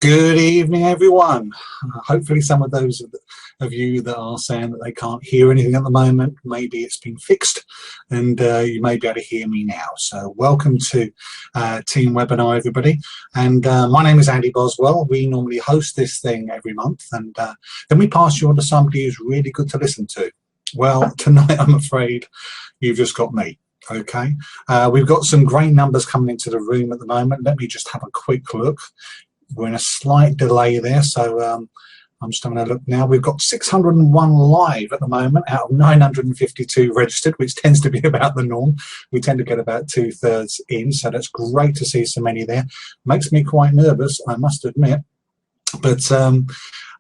Good evening, everyone. Hopefully some of those of you that are saying that they can't hear anything at the moment, maybe it's been fixed and you may be able to hear me now. So welcome to Team Webinar, everybody. And my name is Andy Boswell. We normally host this thing every month, and then we pass you on to somebody who's really good to listen to. Well, tonight I'm afraid you've just got me. Okay, we've got some great numbers coming into the room at the moment. Let me just have a quick look. We're in a slight delay there, so I'm just having a look now. We've got 601 live at the moment out of 952 registered, which tends to be about the norm. We tend to get about 2/3 in, so that's great to see so many there. Makes me quite nervous, I must admit. But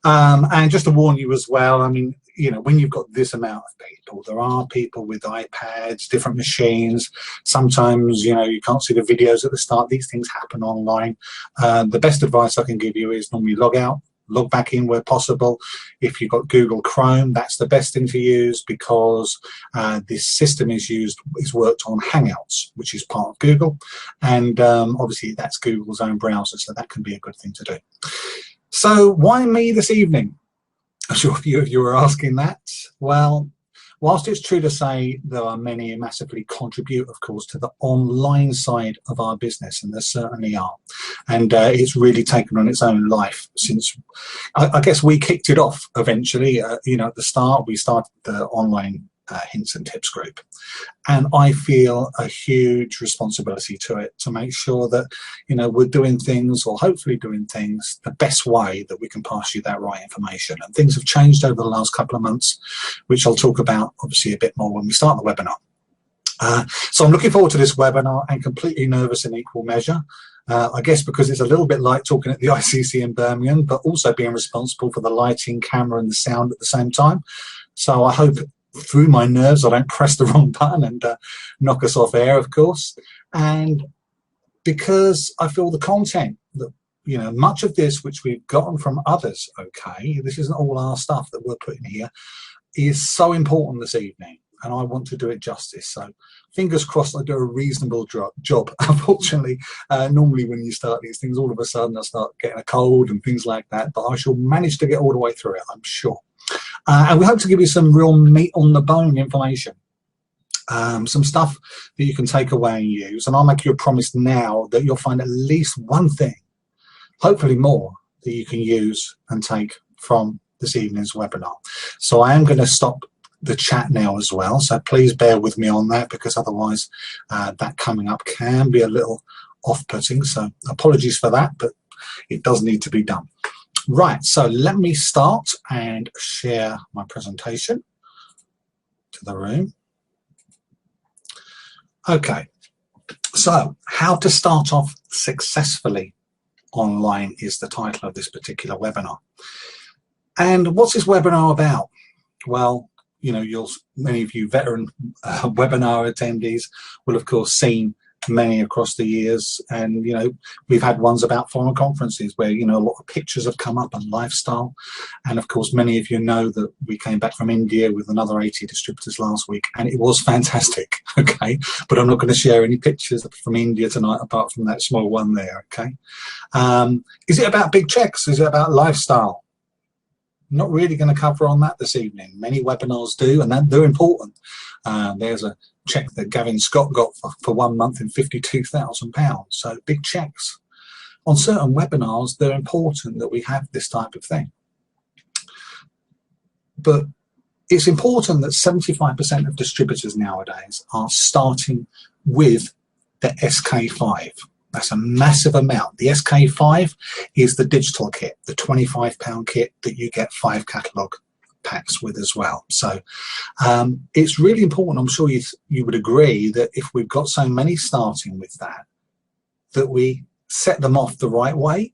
and just to warn you as well, I mean, you know, when you've got this amount of people, there are people with iPads, different machines. Sometimes, you know, you can't see the videos at the start. These things happen online. The best advice I can give you is normally log out, log back in where possible. If you've got Google Chrome, that's the best thing to use, because this system is worked on Hangouts, which is part of Google. And obviously that's Google's own browser, so that can be a good thing to do. So why me this evening? I'm sure a few of you are asking that. Well, whilst it's true to say there are many who massively contribute, of course, to the online side of our business, and there certainly are, and it's really taken on its own life since, I guess, we kicked it off eventually. You know, at the start, we started the online hints and tips group, and I feel a huge responsibility to it, to make sure that, you know, we're doing things, or hopefully doing things, the best way that we can pass you that right information. And things have changed over the last couple of months, which I'll talk about obviously a bit more when we start the webinar. So I'm looking forward to this webinar, and completely nervous in equal measure. I guess because it's a little bit like talking at the ICC in Birmingham, but also being responsible for the lighting, camera and the sound at the same time. So I hope through my nerves I don't press the wrong button and knock us off air, of course. And because I feel the content, that, you know, much of this which we've gotten from others, okay, this isn't all our stuff that we're putting here, is so important this evening, and I want to do it justice. So fingers crossed I do a reasonable job. Unfortunately, normally when you start these things, all of a sudden I start getting a cold and things like that, but I shall manage to get all the way through it, I'm sure. And we hope to give you some real meat on the bone information, some stuff that you can take away and use. And I'll make you a promise now that you'll find at least one thing, hopefully more, that you can use and take from this evening's webinar. So I am going to stop the chat now as well, so please bear with me on that, because otherwise that coming up can be a little off-putting. So apologies for that, but it does need to be done. Right, so let me start and share my presentation to the room. Okay, so how to start off successfully online is the title of this particular webinar. And what's this webinar about? Well, you know, many of you veteran webinar attendees will of course seen many across the years, and you know, we've had ones about foreign conferences where, you know, a lot of pictures have come up and lifestyle. And of course many of you know that we came back from India with another 80 distributors last week, and it was fantastic. Okay, but I'm not going to share any pictures from India tonight apart from that small one there. Okay, is it about big checks? Is it about lifestyle? Not really going to cover on that this evening. Many webinars do, and they're important. There's a check that Gavin Scott got for 1 month in £52,000. So big checks. On certain webinars, they're important that we have this type of thing. But it's important that 75% of distributors nowadays are starting with the SK5. That's a massive amount. The SK5 is the digital kit, the £25 kit that you get 5 catalogue packs with as well. So it's really important, I'm sure you would agree, that if we've got so many starting with that, that we set them off the right way,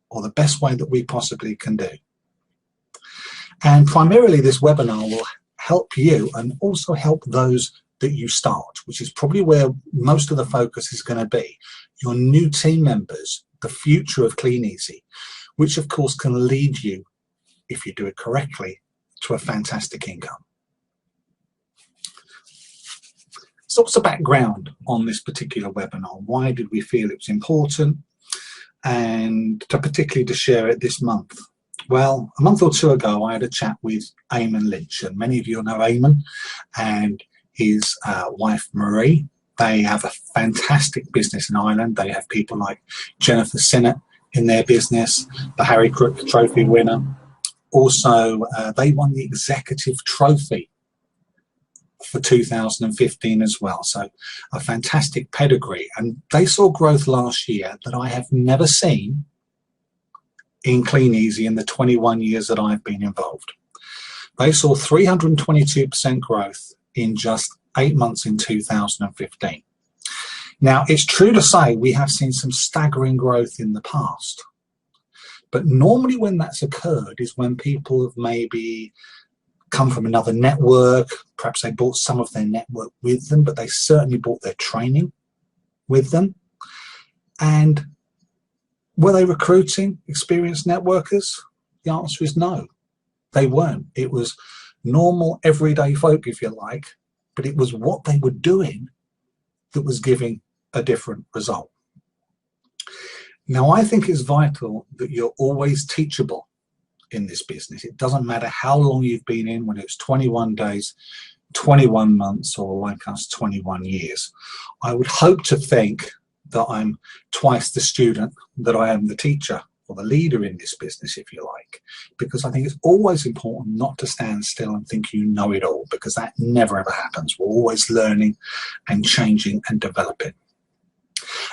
or the best way that we possibly can do. And primarily this webinar will help you and also help those that you start, which is probably where most of the focus is going to be. Your new team members, the future of Clean Easy, which of course can lead you, if you do it correctly, to a fantastic income. So what's the background on this particular webinar? Why did we feel it was important? and particularly to share it this month. Well, a month or two ago, I had a chat with Eamon Lynch, and many of you know Eamon and his wife Marie. They have a fantastic business in Ireland. They have people like Jennifer Sinnott in their business, the Harry Crook Trophy winner. Also, they won the Executive Trophy for 2015 as well. So a fantastic pedigree. And they saw growth last year that I have never seen in Clean Easy in the 21 years that I've been involved. They saw 322% growth in just 8 months in 2015. Now, it's true to say we have seen some staggering growth in the past. But normally when that's occurred is when people have maybe come from another network. Perhaps they brought some of their network with them, but they certainly brought their training with them. And were they recruiting experienced networkers? The answer is no, they weren't. It was normal, everyday folk, if you like, but it was what they were doing that was giving a different result. Now, I think it's vital that you're always teachable in this business. It doesn't matter how long you've been in, whether it's 21 days, 21 months, or like us, 21 years. I would hope to think that I'm twice the student that I am the teacher or the leader in this business, if you like, because I think it's always important not to stand still and think you know it all, because that never ever happens. We're always learning and changing and developing.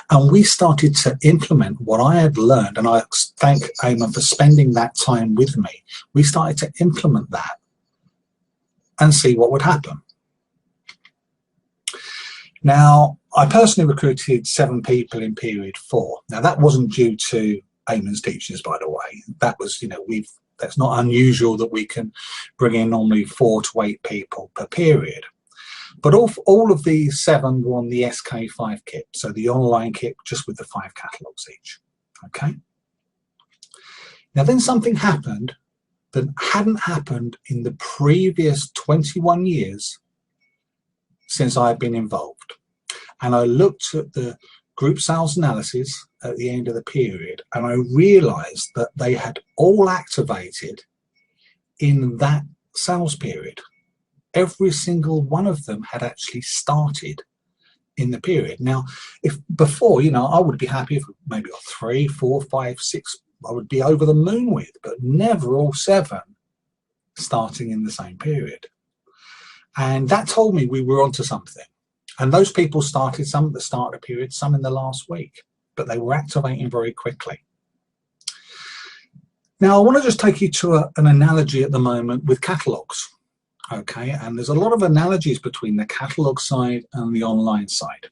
And we started to implement what I had learned, and I thank Eamon for spending that time with me. We started to implement that and see what would happen. Now, I personally recruited 7 people in period 4. Now, that wasn't due to Eamon's teachings, by the way. That was, that's not unusual that we can bring in normally 4 to 8 people per period. But all of these 7 were on the SK5 kit, so the online kit just with the 5 catalogues each. Okay. Now then something happened that hadn't happened in the previous 21 years since I've been involved. And I looked at the group sales analysis at the end of the period, and I realized that they had all activated in that sales period. Every single one of them had actually started in the period. Now, if before, I would be happy if maybe 3, 4, 5, 6, I would be over the moon with, but never all 7 starting in the same period. And that told me we were onto something. And those people started, some at the start of the period, some in the last week, but they were activating very quickly. Now, I want to just take you to an analogy at the moment with catalogues. Okay, and there's a lot of analogies between the catalogue side and the online side.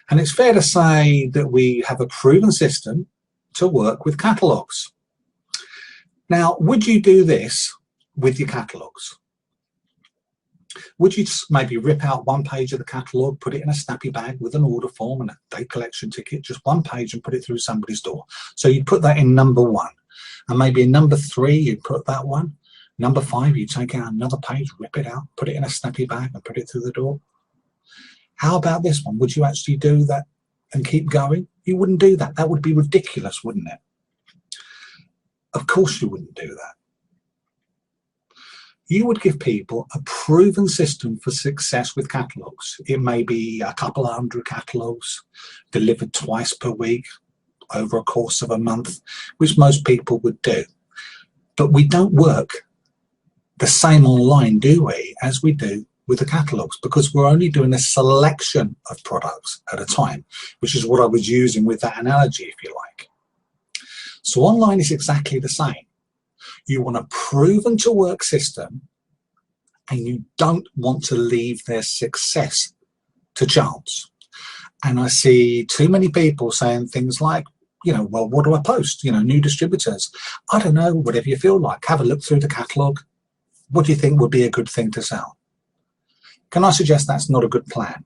And it's fair to say that we have a proven system to work with catalogues. Now, would you do this with your catalogues? Would you just maybe rip out 1 page of the catalogue, put it in a snappy bag with an order form and a date collection ticket, just 1 page, and put it through somebody's door? So you put that in number 1, and maybe in number 3 you put that one. Number 5, you take out another page, rip it out, put it in a snappy bag and put it through the door. How about this one? Would you actually do that and keep going? You wouldn't do that. That would be ridiculous, wouldn't it? Of course you wouldn't do that. You would give people a proven system for success with catalogues. It may be a couple of 100 catalogues delivered twice per week over a course of a month, which most people would do. But we don't work the same online, do we, as we do with the catalogues, because we're only doing a selection of products at a time, which is what I was using with that analogy, if you like. So online is exactly the same. You want a proven to work system, and you don't want to leave their success to chance. And I see too many people saying things like, well, what do I post? New distributors. I don't know, whatever you feel like. Have a look through the catalogue. What do you think would be a good thing to sell? Can I suggest that's not a good plan?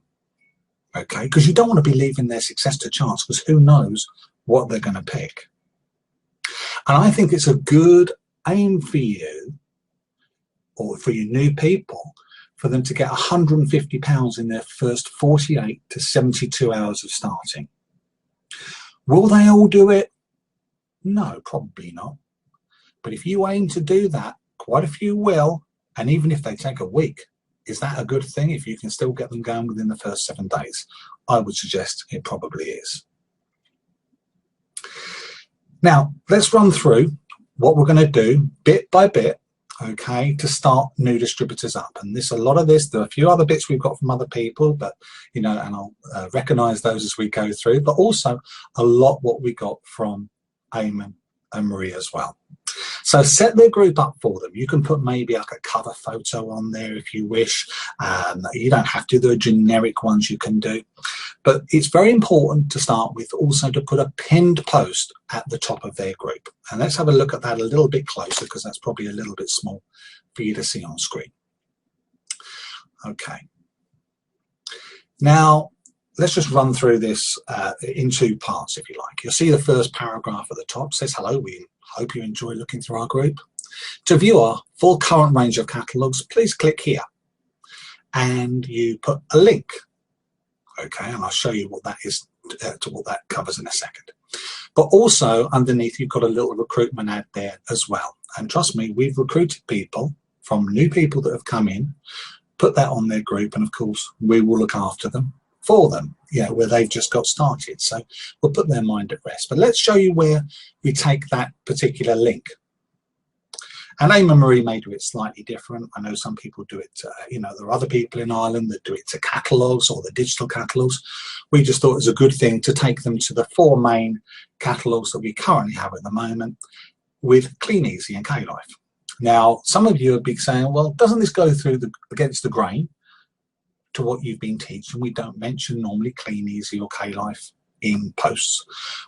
Okay, because you don't want to be leaving their success to chance, because who knows what they're going to pick. And I think it's a good aim for you, or for your new people, for them to get £150 in their first 48 to 72 hours of starting. Will they all do it? No, probably not. But if you aim to do that, quite a few will, and even if they take a week, is that a good thing if you can still get them going within the first 7 days? I would suggest it probably is. Now, let's run through what we're going to do bit by bit, okay, to start new distributors up. And a lot of this, there are a few other bits we've got from other people, but, you know, and I'll recognize those as we go through, but also a lot what we got from Eamon and Marie as well. So set their group up for them. You can put maybe like a cover photo on there if you wish. You don't have to. There are generic ones you can do. But it's very important to start with also to put a pinned post at the top of their group. And let's have a look at that a little bit closer because that's probably a little bit small for you to see on screen. Okay. Now, let's just run through this in 2 parts, if you like. You'll see the first paragraph at the top says, hello, we hope you enjoy looking through our group. To view our full current range of catalogues, please click here. And you put a link. Okay, and I'll show you what that is, to what that covers in a second. But also underneath, you've got a little recruitment ad there as well. And trust me, we've recruited people from new people that have come in, put that on their group, and of course, we will look after them for them, you know, where they've just got started. So we'll put their mind at rest. But let's show you where we take that particular link. And Eamon and Marie may do it slightly different. I know some people do it, you know, there are other people in Ireland that do it to catalogues or the digital catalogues. We just thought it was a good thing to take them to the 4 main catalogues that we currently have at the moment with Clean Easy and K-Life. Now, some of you would be saying, well, doesn't this go through against the grain to what you've been teaching? We don't mention normally Clean Easy or K-Life in posts.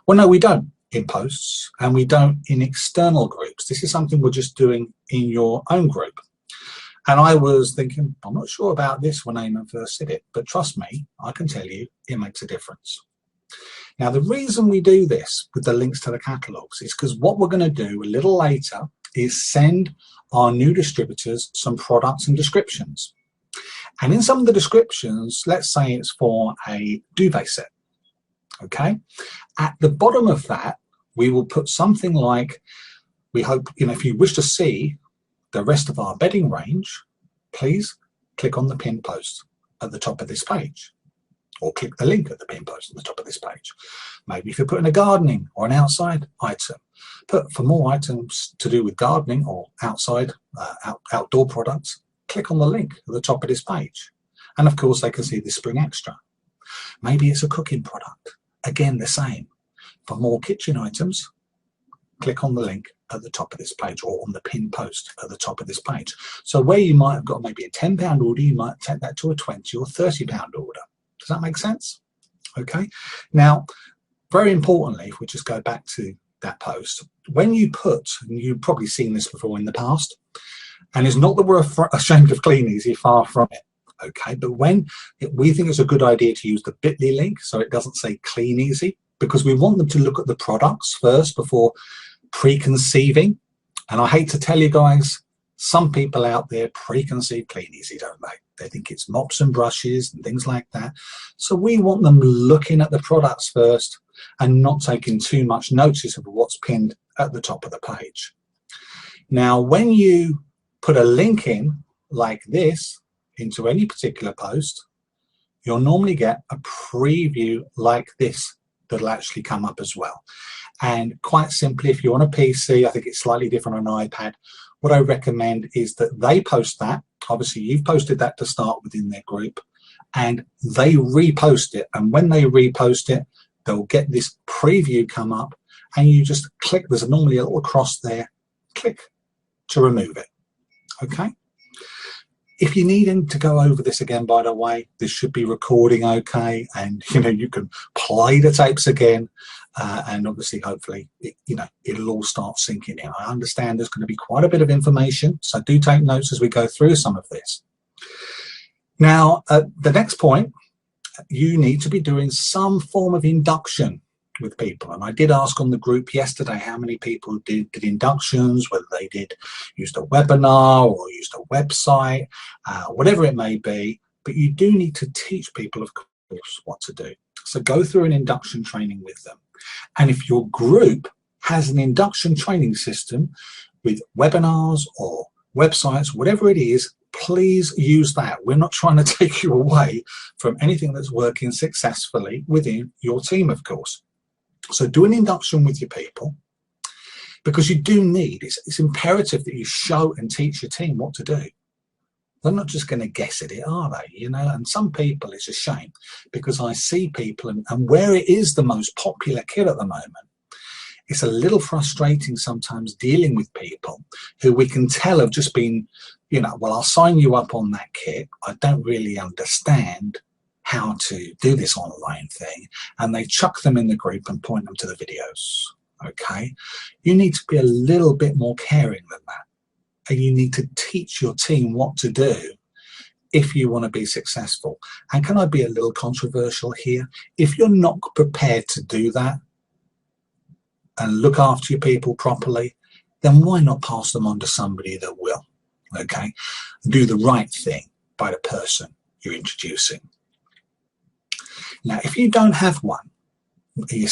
Well, no, we don't in posts, and we don't in external groups. This is something we're just doing in your own group. And I was thinking, I'm not sure about this when Eamon first said it, but trust me, I can tell you it makes a difference. Now, the reason we do this with the links to the catalogues is because what we're going to do a little later is send our new distributors some products and descriptions. And in some of the descriptions, let's say it's for a duvet set, okay? At the bottom of that, we will put something like, we hope, you know, if you wish to see the rest of our bedding range, please click on the pinned post at the top of this page, or click the link at the pinned post at the top of this page. Maybe if you're putting a gardening or an outside item, put for more items to do with gardening or outside, outdoor products, click on the link at the top of this page. And of course, they can see the Spring Extra. Maybe it's a cooking product. Again, the same. For more kitchen items, click on the link at the top of this page or on the pinned post at the top of this page. So where you might have got maybe a £10 order, you might take that to a £20 or £30 order. Does that make sense? Okay. Now, very importantly, if we just go back to that post, when you put, and you've probably seen this before in the past, and it's not that we're ashamed of Clean Easy, far from it. Okay, but we think it's a good idea to use the bit.ly link so it doesn't say Clean Easy, because we want them to look at the products first before preconceiving. And I hate to tell you guys, some people out there preconceive Clean Easy, don't they? They think it's mops and brushes and things like that. So we want them looking at the products first and not taking too much notice of what's pinned at the top of the page. Now, when you put a link in like this into any particular post, you'll normally get a preview like this that'll actually come up as well. And quite simply, if you're on a PC, I think it's slightly different on an iPad, what I recommend is that they post that. Obviously, you've posted that to start within their group, and they repost it. And when they repost it, they'll get this preview come up, and you just click. There's normally a little cross there. Click to remove it. Okay. If you need to go over this again, by the way, this should be recording okay, and you know you can play the tapes again, and obviously, hopefully, it'll all start sinking in. I understand there's going to be quite a bit of information, so do take notes as we go through some of this. Now, the next point, you need to be doing some form of induction with people, and I did ask on the group yesterday how many people did inductions, whether they used a webinar or used a website, whatever it may be, but you do need to teach people, of course, what to do. So go through an induction training with them. And if your group has an induction training system with webinars or websites, whatever it is, please use that. We're not trying to take you away from anything that's working successfully within your team, of course. So do an induction with your people, because you do need, it's imperative that you show and teach your team what to do. They're not just going to guess at it, are they? You know, and some people, it's a shame, because I see people, and where it is the most popular kit at the moment, it's a little frustrating sometimes dealing with people who we can tell have just been, you know, well, I'll sign you up on that kit. I don't really understand how to do this online thing. And they chuck them in the group and point them to the videos. Okay. You need to be a little bit more caring than that. And you need to teach your team what to do if you want to be successful. And can I be a little controversial here? If you're not prepared to do that and look after your people properly, then why not pass them on to somebody that will? Okay, do the right thing by the person you're introducing. Now, if you don't have one, your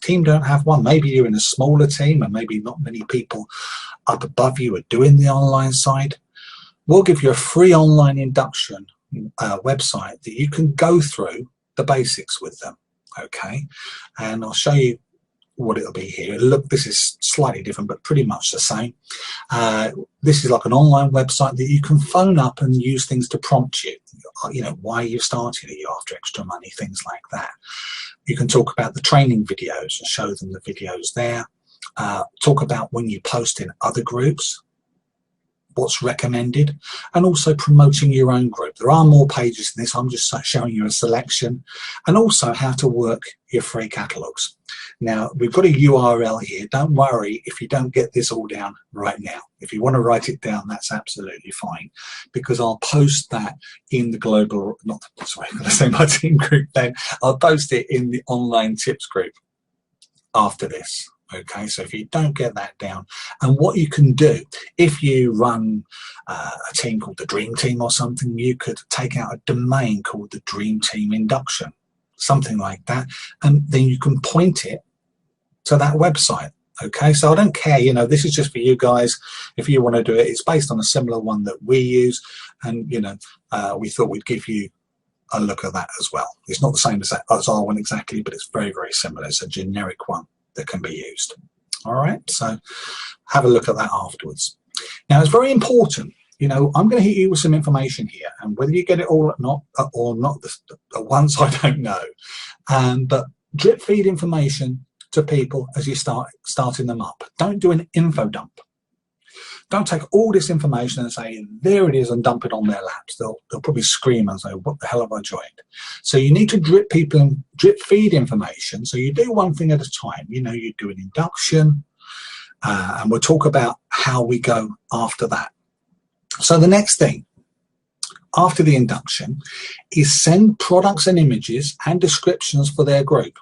team don't have one, maybe you're in a smaller team and maybe not many people up above you are doing the online side, we'll give you a free online induction website that you can go through the basics with them. Okay, and I'll show you what it'll be here. Look, this is slightly different, but pretty much the same. This is like an online website that you can phone up and use things to prompt you. You know, why are you starting? Are you after extra money? Things like that. You can talk about the training videos and show them the videos there. Talk about when you post in other groups, what's recommended, and also promoting your own group. There are more pages in this. I'm just showing you a selection, and also how to work your free catalogs. Now, we've got a URL here. Don't worry if you don't get this all down right now. If you want to write it down, that's absolutely fine, because I'll post that in the global, not, sorry, I'm going to say my team group then. I'll post it in the online tips group after this. Okay, so if you don't get that down, and what you can do, if you run a team called the Dream Team or something, you could take out a domain called the Dream Team Induction, something like that, and then you can point it to that website. Okay, so I don't care, you know, this is just for you guys. If you want to do it, it's based on a similar one that we use, and, you know, we thought we'd give you a look at that as well. It's not the same as our one exactly, but it's very, very similar. It's a generic one that can be used. All right, so have a look at that afterwards. Now, it's very important, you know, I'm going to hit you with some information here, and whether you get it all or not at once, I don't know, but drip feed information to people as you starting them up. Don't do an info dump. Don't take all this information and say, there it is, and dump it on their laps. They'll probably scream and say, what the hell have I joined? So you need to drip feed information. So you do one thing at a time. You know, you do an induction, and we'll talk about how we go after that. So the next thing after the induction is send products and images and descriptions for their group.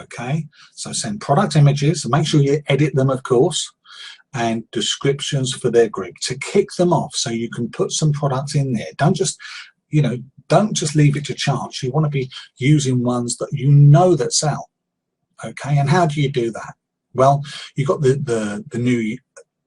Okay, so send product images, make sure you edit them, of course, and descriptions for their group to kick them off, so you can put some products in there. Don't just, you know, don't just leave it to chance. You want to be using ones that you know that sell. Okay, and how do you do that? Well, you've got the new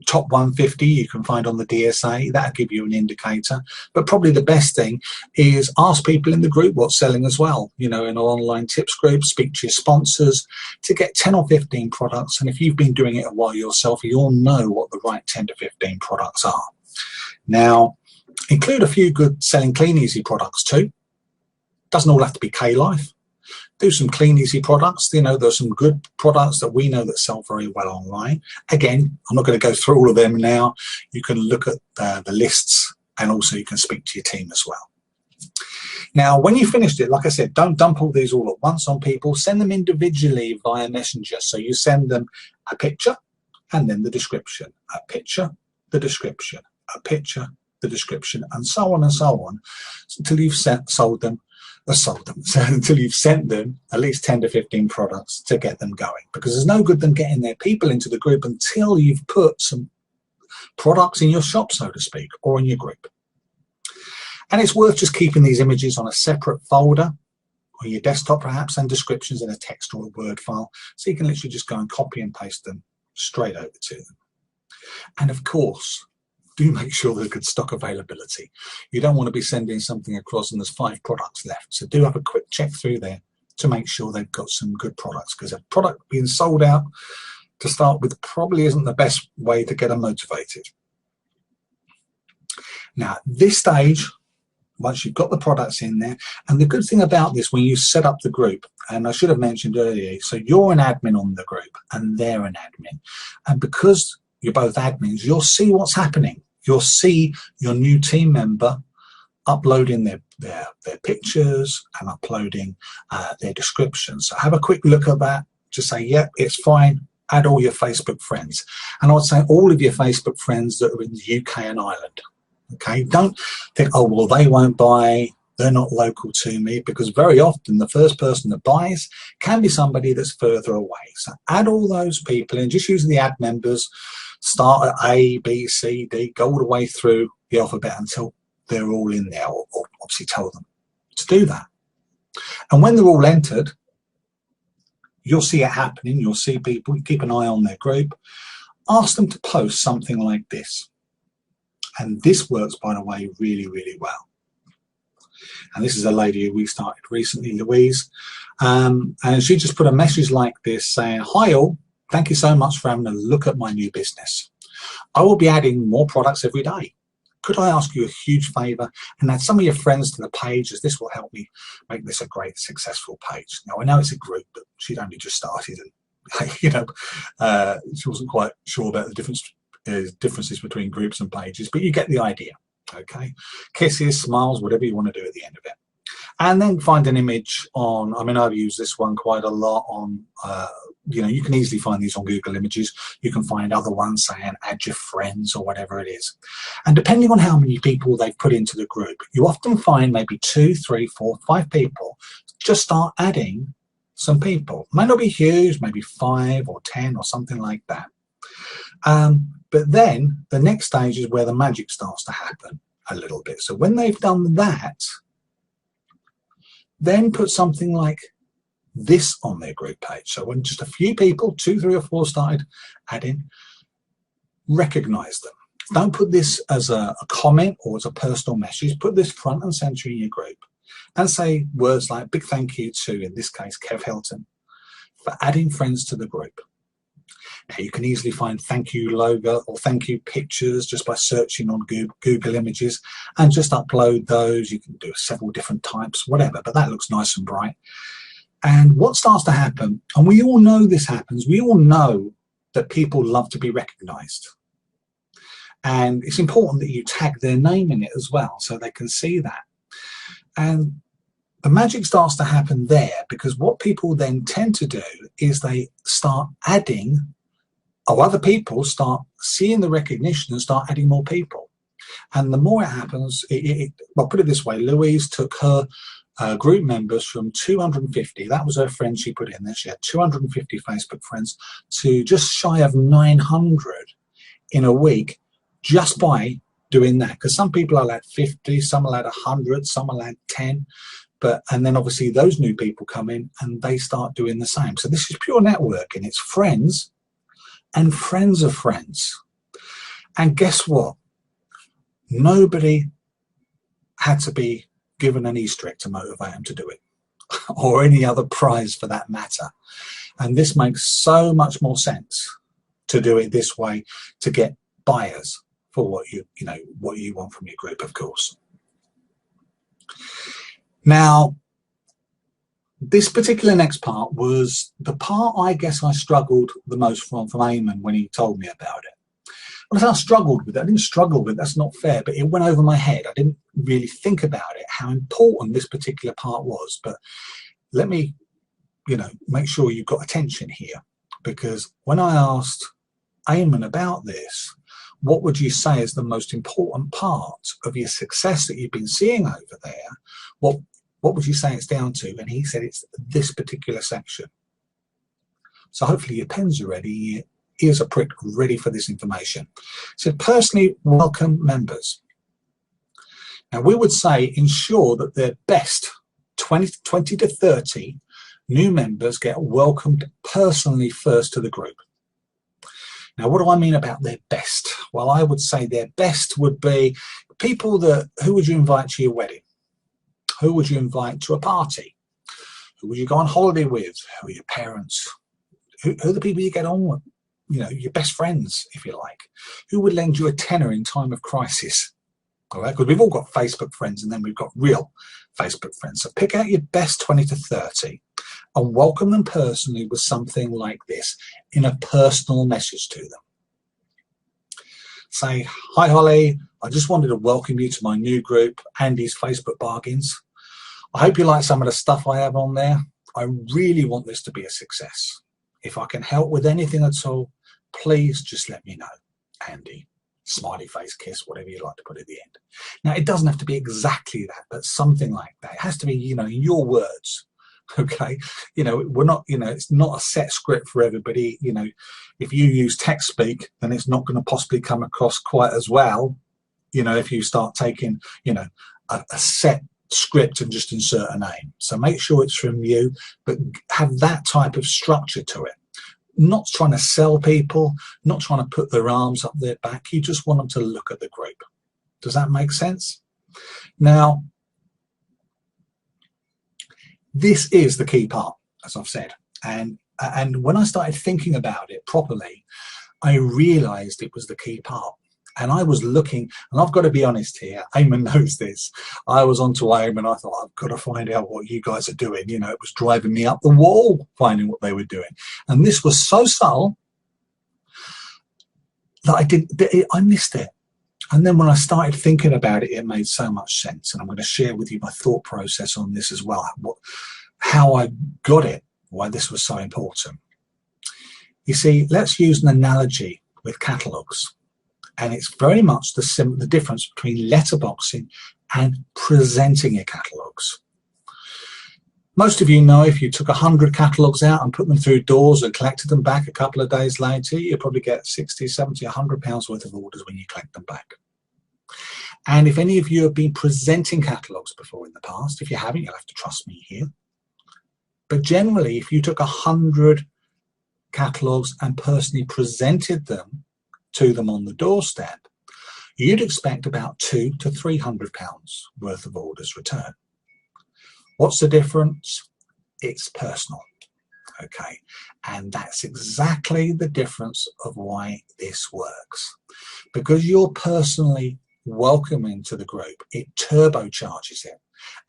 top 150 you can find on the DSA. That'll give you an indicator, but probably the best thing is ask people in the group what's selling as well. You know, in an online tips group, speak to your sponsors to get 10 or 15 products, and if you've been doing it a while yourself, you'll know what the right 10 to 15 products are. Now, include a few good selling Clean Easy products too. Doesn't all have to be K-Life. Do some Clean Easy products. You know, there's some good products that we know that sell very well online. Again, I'm not going to go through all of them now. You can look at the lists, and also you can speak to your team as well. Now, when you finished it, like I said, don't dump all these all at once on people. Send them individually via Messenger. So you send them a picture and then the description, a picture, the description, a picture, the description, and so on until you've sold them, so until you've sent them at least 10 to 15 products to get them going. Because there's no good them getting their people into the group until you've put some products in your shop, so to speak, or in your group. And it's worth just keeping these images on a separate folder on your desktop perhaps, and descriptions in a text or a Word file, so you can literally just go and copy and paste them straight over to them. And of course, do make sure there's good stock availability. You don't want to be sending something across and there's 5 products left, so do have a quick check through there to make sure they've got some good products, because a product being sold out to start with probably isn't the best way to get them motivated. Now, at this stage, once you've got the products in there, and the good thing about this, when you set up the group, and I should have mentioned earlier, so you're an admin on the group and they're an admin, and because you're both admins, you'll see what's happening. You'll see your new team member uploading their pictures and uploading their descriptions. So have a quick look at that. Just say, yep, it's fine. Add all your Facebook friends. And I would say all of your Facebook friends that are in the UK and Ireland. Okay, don't think, oh, well, they won't buy, they're not local to me, because very often the first person that buys can be somebody that's further away. So add all those people in, just using the add members, start at A, B, C, D, go all the way through the alphabet until they're all in there, or obviously tell them to do that. And when they're all entered, you'll see it happening, you'll see people, keep an eye on their group, ask them to post something like this. And this works, by the way, really, really well. And this is a lady who we started recently, Louise. And she just put a message like this saying, hi all, thank you so much for having a look at my new business. I will be adding more products every day. Could I ask you a huge favour and add some of your friends to the page, as this will help me make this a great, successful page. Now, I know it's a group, but she'd only just started and, you know, she wasn't quite sure about the differences between groups and pages, but you get the idea. Okay, kisses, smiles, whatever you want to do at the end of it. And then find an image on, I mean, I've used this one quite a lot on, you know, you can easily find these on Google Images. You can find other ones saying add your friends or whatever it is. And depending on how many people they've put into the group, you often find maybe 2, 3, 4, 5 people just start adding some people. Might not be huge, maybe 5 or 10 or something like that. But then the next stage is where the magic starts to happen a little bit. So when they've done that, then put something like this on their group page. So when just a few people, 2, 3 or 4 started adding, recognize them. Don't put this as a comment or as a personal message. Put this front and center in your group and say words like big thank you to, in this case, Kev Hilton, for adding friends to the group. Now, you can easily find thank you logo or thank you pictures just by searching on Google Images and just upload those. You can do several different types, whatever, but that looks nice and bright. And what starts to happen, and we all know this happens, we all know that people love to be recognized. And it's important that you tag their name in it as well so they can see that. And the magic starts to happen there, because what people then tend to do is they start adding, or other people start seeing the recognition and start adding more people. And the more it happens, well, put it this way, Louise took her group members from 250, that was her friend she put in there, she had 250 Facebook friends, to just shy of 900 in a week, just by doing that. Because some people will add 50, some will add 100, some will add 10. And then obviously those new people come in and they start doing the same. So this is pure networking. It's friends and friends of friends. And guess what? Nobody had to be given an Easter egg to motivate them to do it, or any other prize for that matter. And this makes so much more sense to do it this way, to get buyers for what you want from your group, of course. Now, this particular next part was the part I guess I struggled the most from Eamon when he told me about it. Well, I struggled with it. I didn't struggle with it, that's not fair, but it went over my head. I didn't really think about it, how important this particular part was. But let me, make sure you've got attention here, because when I asked Eamon about this, what would you say is the most important part of your success that you've been seeing over there? What would you say it's down to? And he said it's this particular section. So hopefully your pens are ready, your ears are pricked, ready for this information. So personally welcome members. Now we would say ensure that their best 20 to 30 new members get welcomed personally first to the group. Now, what do I mean about their best? Well, I would say their best would be people who would you invite to your wedding? Who would you invite to a party? Who would you go on holiday with? Who are your parents? Who are the people you get on with? You know, your best friends, if you like. Who would lend you a tenner in time of crisis? All right, because we've all got Facebook friends, and then we've got real Facebook friends. So pick out your best 20 to 30 and welcome them personally with something like this in a personal message to them. Say, hi Holly, I just wanted to welcome you to my new group, Andy's Facebook Bargains. I hope you like some of the stuff I have on there. I really want this to be a success. If I can help with anything at all, please just let me know. Andy, smiley face, kiss, whatever you like to put at the end. Now, it doesn't have to be exactly that, but something like that. It has to be, you know, in your words. Okay, you know, we're not, you know, it's not a set script for everybody. You know, if you use text speak, then it's not going to possibly come across quite as well. You know, if you start taking, you know, a set script and just insert a name. So make sure it's from you, but have that type of structure to it. Not trying to sell people, not trying to put their arms up their back. You just want them to look at the group. Does that make sense? Now, this is the key part, as I've said. And when I started thinking about it properly, I realized it was the key part. And I was looking, and I've got to be honest here, Eamon knows this. I was onto AIM and I thought, I've got to find out what you guys are doing. You know, it was driving me up the wall, finding what they were doing. And this was so subtle that I missed it. And then when I started thinking about it, it made so much sense. And I'm going to share with you my thought process on this as well, how I got it, why this was so important. You see, let's use an analogy with catalogues. And it's very much the difference between letterboxing and presenting your catalogues. Most of you know if you took 100 catalogues out and put them through doors and collected them back a couple of days later, you probably get 60, 70, 100 pounds worth of orders when you collect them back. And if any of you have been presenting catalogues before in the past, if you haven't, you'll have to trust me here. But generally, if you took 100 catalogues and personally presented them to them on the doorstep, you'd expect about £200 to £300 worth of orders return. What's the difference? It's personal, okay? And that's exactly the difference of why this works. Because you're personally welcoming to the group, it turbocharges it.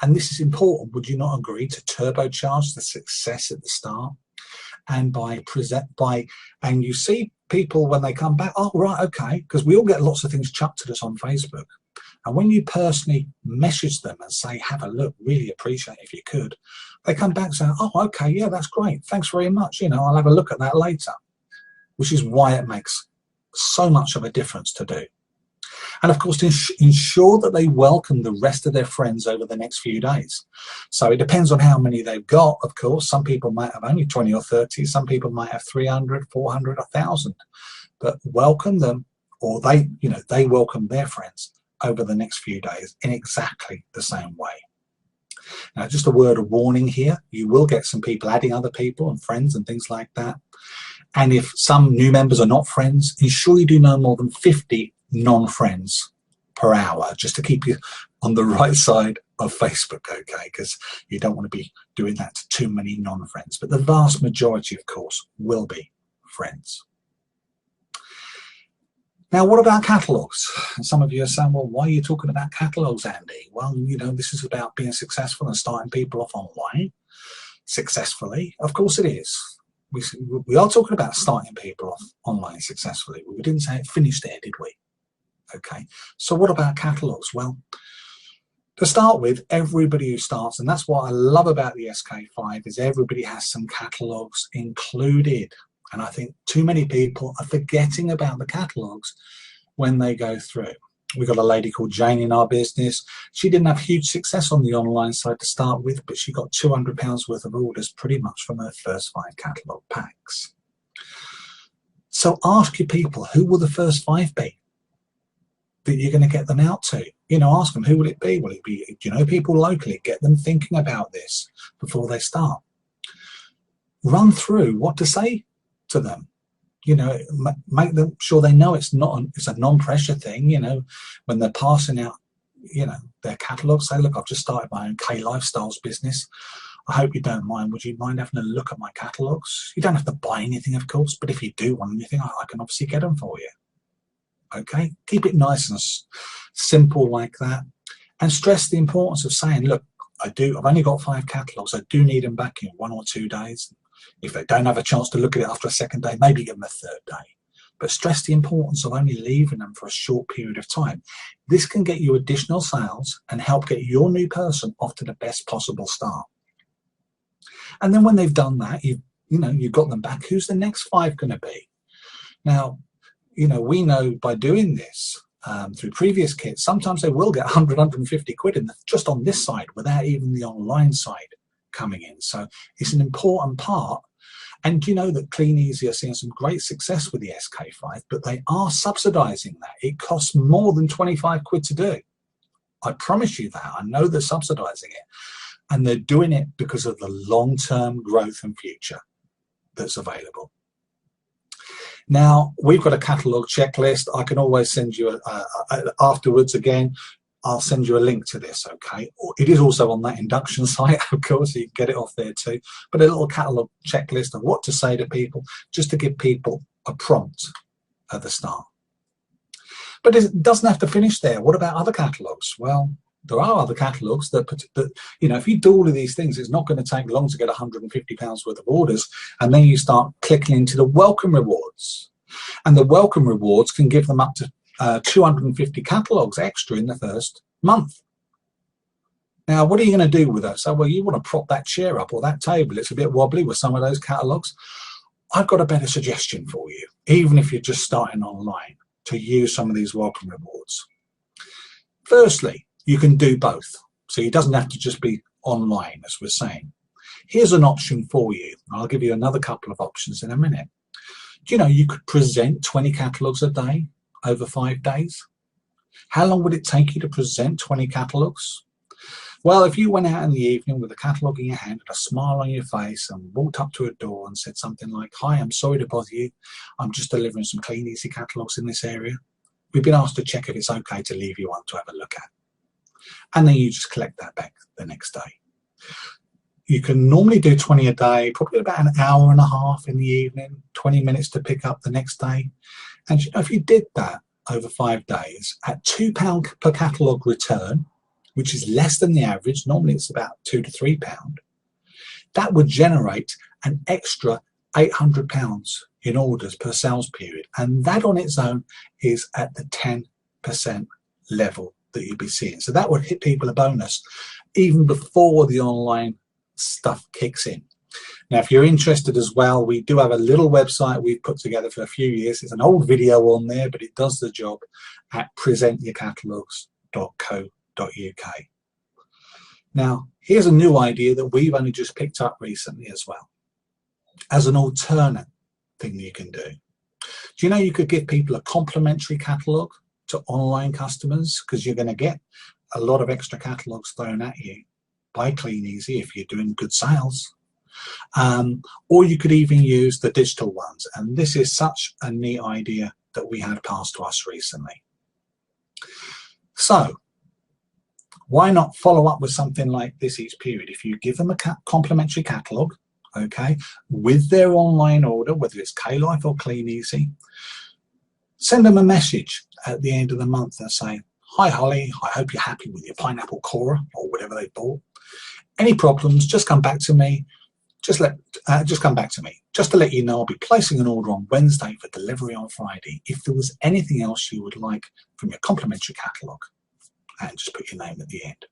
And this is important, would you not agree, to turbocharge the success at the start? And and you see people when they come back, oh, right, okay, because we all get lots of things chucked at us on Facebook. And when you personally message them and say, have a look, really appreciate it if you could, they come back saying, oh, okay, yeah, that's great. Thanks very much. You know, I'll have a look at that later, which is why it makes so much of a difference to do. And of course, to ensure that they welcome the rest of their friends over the next few days. So it depends on how many they've got, of course. Some people might have only 20 or 30. Some people might have 300, 400, 1,000. But welcome them, or they welcome their friends over the next few days in exactly the same way. Now, just a word of warning here, you will get some people adding other people and friends and things like that. And if some new members are not friends, ensure you do no more than 50 non-friends per hour, just to keep you on the right side of Facebook, okay? Because you don't want to be doing that to too many non-friends. But the vast majority, of course, will be friends. Now, what about catalogues? Some of you are saying, well, why are you talking about catalogues, Andy? Well, you know, this is about being successful and starting people off online successfully. Of course it is. We are talking about starting people off online successfully. We didn't say it finished there, did we? Okay, so what about catalogues? Well, to start with, everybody who starts, and that's what I love about the SK5, is everybody has some catalogues included. And I think too many people are forgetting about the catalogues when they go through. We've got a lady called Jane in our business. She didn't have huge success on the online side to start with, but she got £200 worth of orders pretty much from her first 5 catalogue packs. So ask your people, who will the first 5 be? that you're going to get them out to. You know, ask them, who will it be? Will it be, you know, people locally? Get them thinking about this before they start. Run through what to say to them. You know, make them sure they know it's a non-pressure thing. You know, when they're passing out, you know, their catalogs, say, look, I've just started my own K Lifestyles business. I hope you don't mind. Would you mind having a look at my catalogs? You don't have to buy anything, of course, but if you do want anything, I can obviously get them for you. Okay, keep it nice and simple like that, and stress the importance of saying, look, I've only got 5 catalogs. I do need them back in 1 or 2 days. If they don't have a chance to look at it after a second day, maybe give them a third day. But stress the importance of only leaving them for a short period of time. This can get you additional sales and help get your new person off to the best possible start. And then when they've done that, you've got them back. Who's the next 5 going to be? Now, you know, we know by doing this through previous kits, sometimes they will get 100, 150 quid just on this side without even the online side coming in. So it's an important part. And you know that Clean Easy are seeing some great success with the SK5, but they are subsidizing that. It costs more than 25 quid to do. I promise you that. I know they're subsidizing it. And they're doing it because of the long-term growth and future that's available. Now, we've got a catalogue checklist. I can always send you afterwards again. I'll send you a link to this, okay? It is also on that induction site, of course, so you can get it off there too. But a little catalogue checklist of what to say to people, just to give people a prompt at the start. But it doesn't have to finish there. What about other catalogues? Well, there are other catalogues that, you know, if you do all of these things, it's not going to take long to get £150 worth of orders. And then you start clicking into the welcome rewards. And the welcome rewards can give them up to 250 catalogues extra in the first month. Now, what are you going to do with those? So, well, you want to prop that chair up or that table. It's a bit wobbly with some of those catalogues. I've got a better suggestion for you, even if you're just starting online, to use some of these welcome rewards. Firstly, you can do both. So it doesn't have to just be online, as we're saying. Here's an option for you. I'll give you another couple of options in a minute. Do you know you could present 20 catalogues a day over 5 days? How long would it take you to present 20 catalogues? Well, if you went out in the evening with a catalogue in your hand and a smile on your face and walked up to a door and said something like, "Hi, I'm sorry to bother you. I'm just delivering some Clean Easy catalogues in this area. We've been asked to check if it's okay to leave you one to have a look at." And then you just collect that back the next day. You can normally do 20 a day, probably about an hour and a half in the evening, 20 minutes to pick up the next day. And you know, if you did that over 5 days at £2 per catalogue return, which is less than the average, normally it's about £2 to £3, that would generate an extra £800 in orders per sales period. And that on its own is at the 10% level that you'd be seeing. So that would hit people a bonus even before the online stuff kicks in. Now, if you're interested as well, we do have a little website we've put together for a few years. It's an old video on there, but it does the job at presentyourcatalogs.co.uk. Now, here's a new idea that we've only just picked up recently as well, as an alternate thing you can do. Do you know you could give people a complimentary catalogue to online customers, because you're going to get a lot of extra catalogues thrown at you by Clean Easy if you're doing good sales. Or you could even use the digital ones. And this is such a neat idea that we had passed to us recently. So why not follow up with something like this each period? If you give them a complimentary catalogue, okay, with their online order, whether it's K-Life or Clean Easy, send them a message at the end of the month and say, "Hi Holly, I hope you're happy with your pineapple Cora or whatever they bought. Any problems, just come back to me. Just come back to me. Just to let you know, I'll be placing an order on Wednesday for delivery on Friday. If there was anything else you would like from your complimentary catalogue," and just put your name at the end.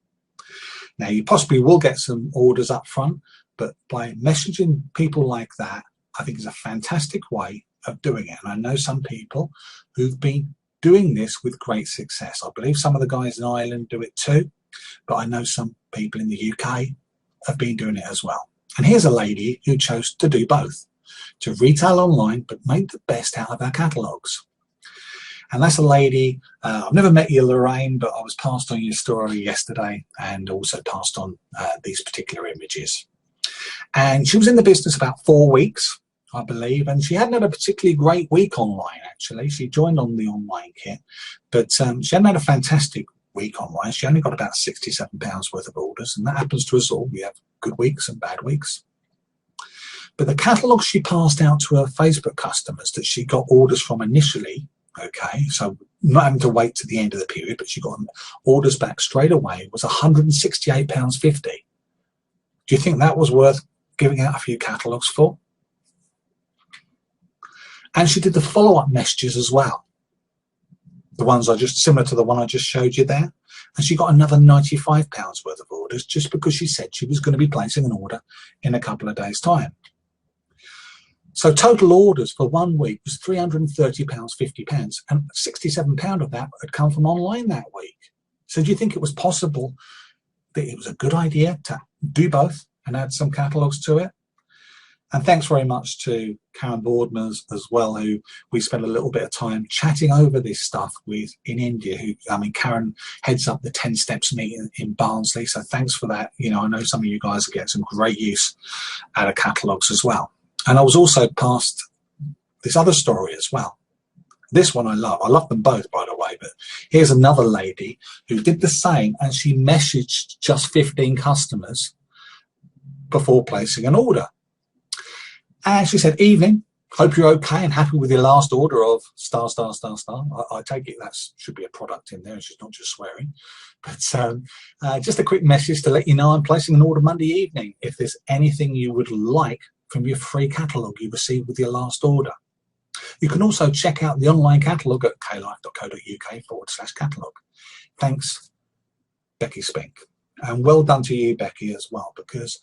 Now, you possibly will get some orders up front, but by messaging people like that, I think is a fantastic way of doing it. And I know some people who've been doing this with great success. I believe some of the guys in Ireland do it too, but I know some people in the UK have been doing it as well. And here's a lady who chose to do both, to retail online, but make the best out of our catalogues. And that's a lady, I've never met you, Lorraine, but I was passed on your story yesterday and also passed on these particular images. And she was in the business about 4 weeks, I believe, and she hadn't had a particularly great week online, actually. She joined on the online kit, but she hadn't had a fantastic week online. She only got about £67 worth of orders, and that happens to us all. We have good weeks and bad weeks. But the catalogue she passed out to her Facebook customers that she got orders from initially, okay, so not having to wait to the end of the period, but she got orders back straight away, was £168.50. Do you think that was worth giving out a few catalogues for? And she did the follow-up messages as well. The ones similar to the one I just showed you there. And she got another £95 worth of orders just because she said she was going to be placing an order in a couple of days' time. So total orders for 1 week was £330.50, and £67 of that had come from online that week. So do you think it was possible that it was a good idea to do both and add some catalogues to it? And thanks very much to Karen Boardman as well, who we spent a little bit of time chatting over this stuff with in India. Karen heads up the 10 Steps meeting in Barnsley. So thanks for that. You know, I know some of you guys get some great use out of catalogues as well. And I was also passed this other story as well. This one I love. I love them both, by the way. But here's another lady who did the same, and she messaged just 15 customers before placing an order. And she said, "Evening, hope you're okay and happy with your last order of star, star, star, star." I take it that should be a product in there and she's not just swearing. But just a quick message to let you know I'm placing an order Monday evening. If there's anything you would like from your free catalogue you received with your last order. You can also check out the online catalogue at klife.co.uk/catalogue. Thanks, Becky Spink. And well done to you, Becky, as well, because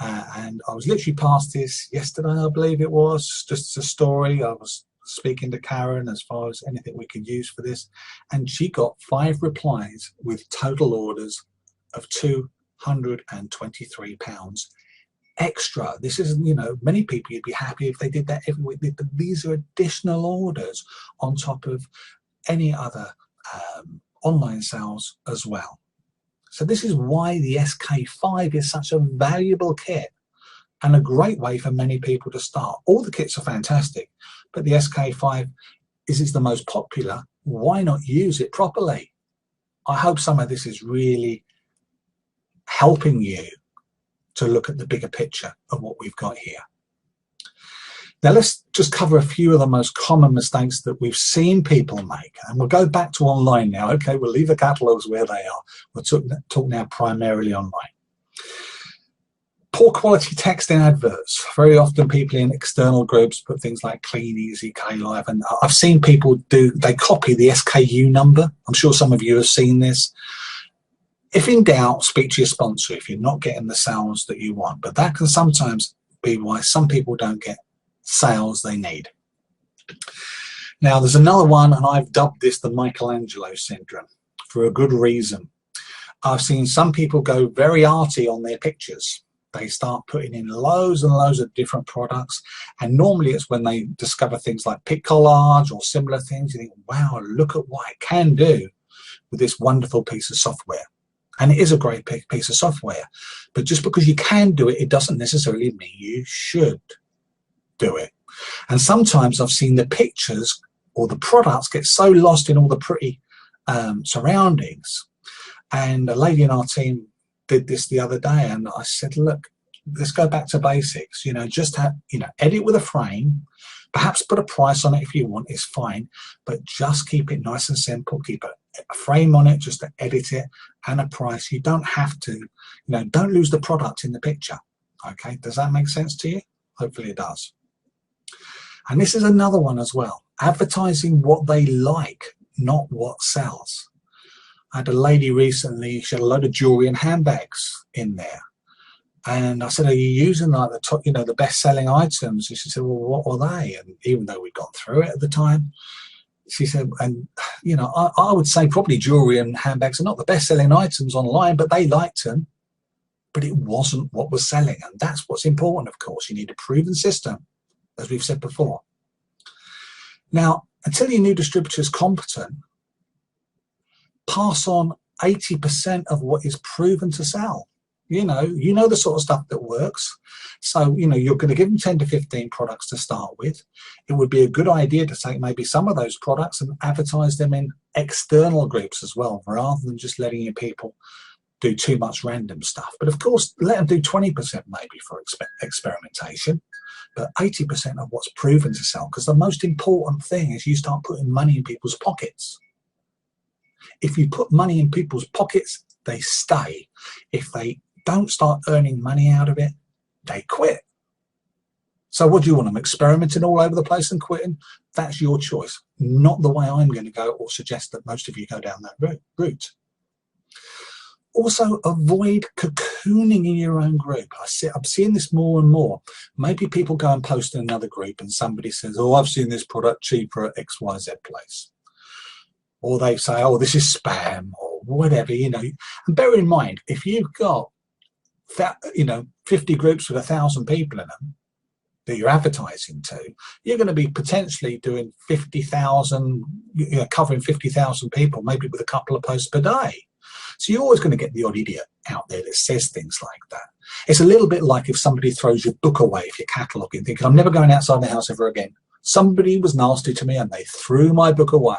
and I was literally past this yesterday, I believe it was, just a story. I was speaking to Karen as far as anything we could use for this, and she got 5 replies with total orders of £223 extra. This is, you know, many people, you'd be happy if they did that every week. These are additional orders on top of any other online sales as well. So this is why the SK5 is such a valuable kit and a great way for many people to start. All the kits are fantastic, but the SK5 is the most popular. Why not use it properly? I hope some of this is really helping you to look at the bigger picture of what we've got here. Now let's just cover a few of the most common mistakes that we've seen people make, and we'll go back to online now. Okay, we'll leave the catalogues where they are. We'll talk now primarily online. Poor quality text in adverts. Very often people in external groups put things like Clean Easy, K-Life, and I've seen people they copy the SKU number. I'm sure some of you have seen this. If in doubt, speak to your sponsor if you're not getting the sales that you want, but that can sometimes be why some people don't get sales they need. Now there's another one, and I've dubbed this the Michelangelo syndrome for a good reason. I've seen some people go very arty on their pictures. They start putting in loads and loads of different products, and normally it's when they discover things like pic collage or similar things, you think, wow, look at what I can do with this wonderful piece of software. And it is a great piece of software, but just because you can do it, it doesn't necessarily mean you should do it. And sometimes I've seen the pictures or the products get so lost in all the pretty surroundings. And a lady in our team did this the other day, and I said, look, let's go back to basics. You know, just have, you know, edit with a frame, perhaps put a price on it if you want, it's fine, but just keep it nice and simple. Keep a frame on it just to edit it and a price. You don't have to, you know, don't lose the product in the picture. Okay, does that make sense to you? Hopefully it does. And this is another one as well. Advertising what they like, not what sells. I had a lady recently, she had a load of jewelry and handbags in there. And I said, are you using like the top, you know, the best-selling items? And she said, well, what were they? And even though we'd gone through it at the time, she said, and you know, I would say probably jewelry and handbags are not the best-selling items online, but they liked them. But it wasn't what was selling, and that's what's important. Of course, you need a proven system, as we've said before. Now, until your new distributor is competent, pass on 80% of what is proven to sell. You know the sort of stuff that works. So, you're going to give them 10 to 15 products to start with. It would be a good idea to take maybe some of those products and advertise them in external groups as well, rather than just letting your people do too much random stuff. But of course, let them do 20% maybe for experimentation, but 80% of what's proven to sell, because the most important thing is you start putting money in people's pockets. If you put money in people's pockets, they stay. If they don't start earning money out of it, they quit. So what do you want them experimenting all over the place and quitting? That's your choice, not the way I'm going to go, or suggest that most of you go down that route. Also, avoid cocooning in your own group. I'm seeing this more and more. Maybe people go and post in another group and somebody says, oh, I've seen this product cheaper at XYZ place. Or they say, oh, this is spam, or whatever, And bear in mind, if you've got 50 groups with 1,000 people in them that you're advertising to, you're going to be potentially doing 50,000, covering 50,000 people, maybe with a couple of posts per day. So you're always going to get the odd idiot out there that says things like that. It's a little bit like if somebody throws your book away, if you're cataloging, thinking, I'm never going outside the house ever again. Somebody was nasty to me and they threw my book away.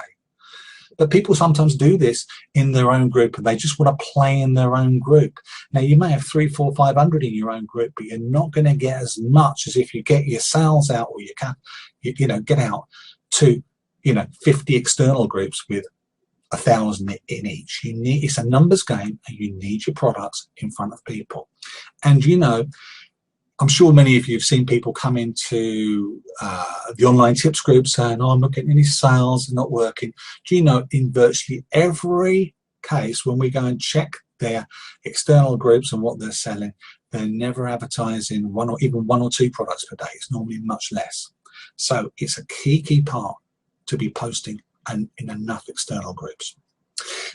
But people sometimes do this in their own group, and they just want to play in their own group. Now, you may have 300, 400, 500 in your own group, but you're not going to get as much as if you get your sales out, or get out to 50 external groups with 1,000 in each. It's a numbers game, and you need your products in front of people. And I'm sure many of you have seen people come into the online tips group saying, oh, I'm not getting any sales, they're not working. Do you know, in virtually every case, when we go and check their external groups and what they're selling, they're never advertising one or two products per day. It's normally much less. So it's a key part to be posting in enough external groups.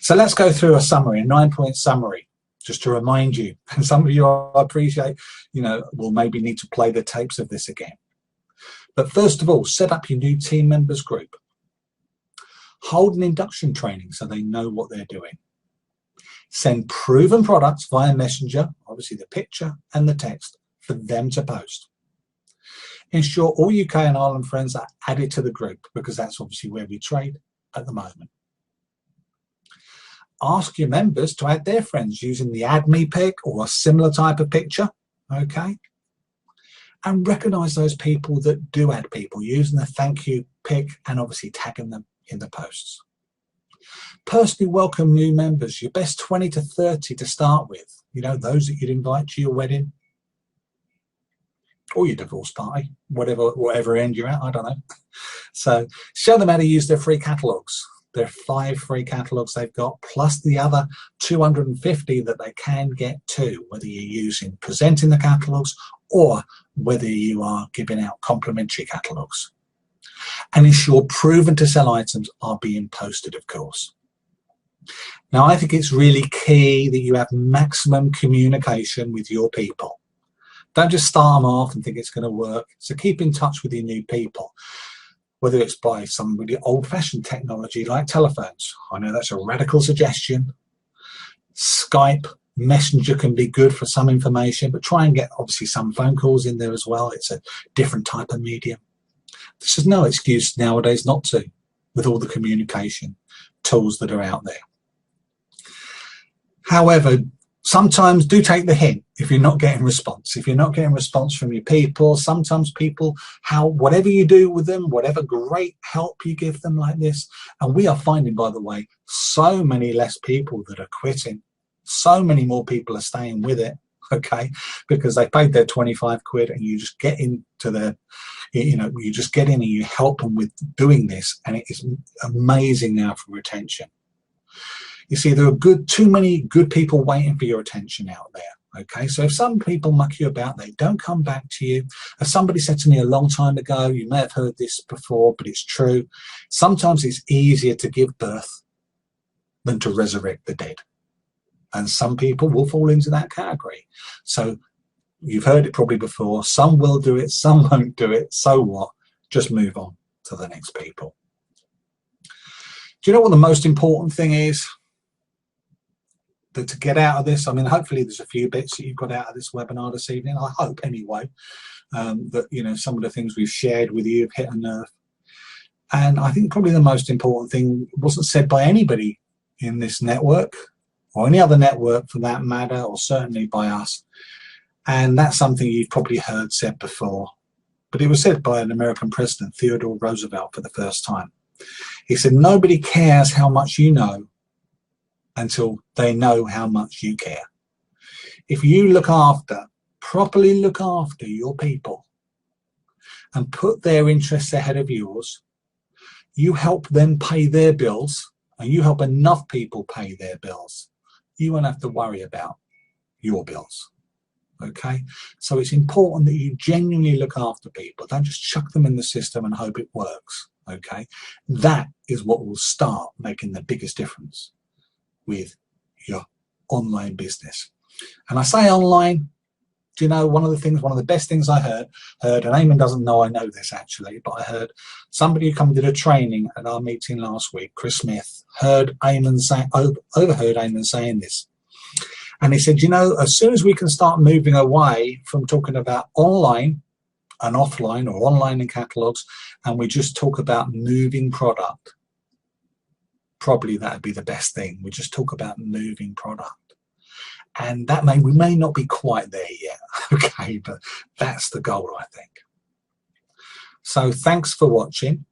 So let's go through a summary, a 9-point summary. Just to remind you, and some of you I appreciate, will maybe need to play the tapes of this again. But first of all, set up your new team members group. Hold an induction training so they know what they're doing. Send proven products via Messenger, obviously the picture and the text, for them to post. Ensure all UK and Ireland friends are added to the group, because that's obviously where we trade at the moment. Ask your members to add their friends using the Add Me pic or a similar type of picture, okay? And recognise those people that do add people using the thank you pic and obviously tagging them in the posts. Personally welcome new members, your best 20 to 30 to start with, those that you'd invite to your wedding or your divorce party, whatever end you're at, I don't know. So show them how to use their free catalogues. There are 5 free catalogues they've got, plus the other 250 that they can get too, whether you're presenting the catalogues or whether you are giving out complimentary catalogues. And ensure proven to sell items are being posted, of course. Now, I think it's really key that you have maximum communication with your people. Don't just start them off and think it's going to work. So keep in touch with your new people, whether it's by some really old-fashioned technology like telephones. I know that's a radical suggestion. Skype, Messenger can be good for some information, but try and get obviously some phone calls in there as well. It's a different type of medium. There's no excuse nowadays not to, with all the communication tools that are out there. However, sometimes do take the hint if you're not getting response. If you're not getting response from your people, sometimes people, whatever you do with them, whatever great help you give them like this, and we are finding, by the way, so many less people that are quitting. So many more people are staying with it, okay, because they paid their 25 quid and you just get into their, you just get in and you help them with doing this, and it is amazing now for retention. You see, there are too many good people waiting for your attention out there, okay? So if some people muck you about, they don't come back to you. As somebody said to me a long time ago, you may have heard this before, but it's true. Sometimes it's easier to give birth than to resurrect the dead. And some people will fall into that category. So you've heard it probably before. Some will do it, some won't do it. So what? Just move on to the next people. Do you know what the most important thing is? That to get out of this, I mean, hopefully there's a few bits that you've got out of this webinar this evening. I hope anyway, that, you know, some of the things we've shared with you have hit a nerve. And I think probably the most important thing wasn't said by anybody in this network or any other network for that matter, or certainly by us. And that's something you've probably heard said before, but it was said by an American president, Theodore Roosevelt, for the first time. He said, nobody cares how much you know until they know how much you care. If you properly look after your people and put their interests ahead of yours, you help them pay their bills, and you help enough people pay their bills, you won't have to worry about your bills. Okay, so it's important that you genuinely look after people. Don't just chuck them in the system and hope it works. Okay, that is what will start making the biggest difference with your online business. And I say online, do you know, one of the best things I heard, and Eamon doesn't know I know this actually, but I heard somebody who come and did a training at our meeting last week, Chris Smith, overheard Eamon saying this. And he said, you know, as soon as we can start moving away from talking about online and offline, or online and catalogs, and we just talk about moving product, probably that would be the best thing. We just talk about moving product. And that we may not be quite there yet, okay, but that's the goal, I think. So thanks for watching.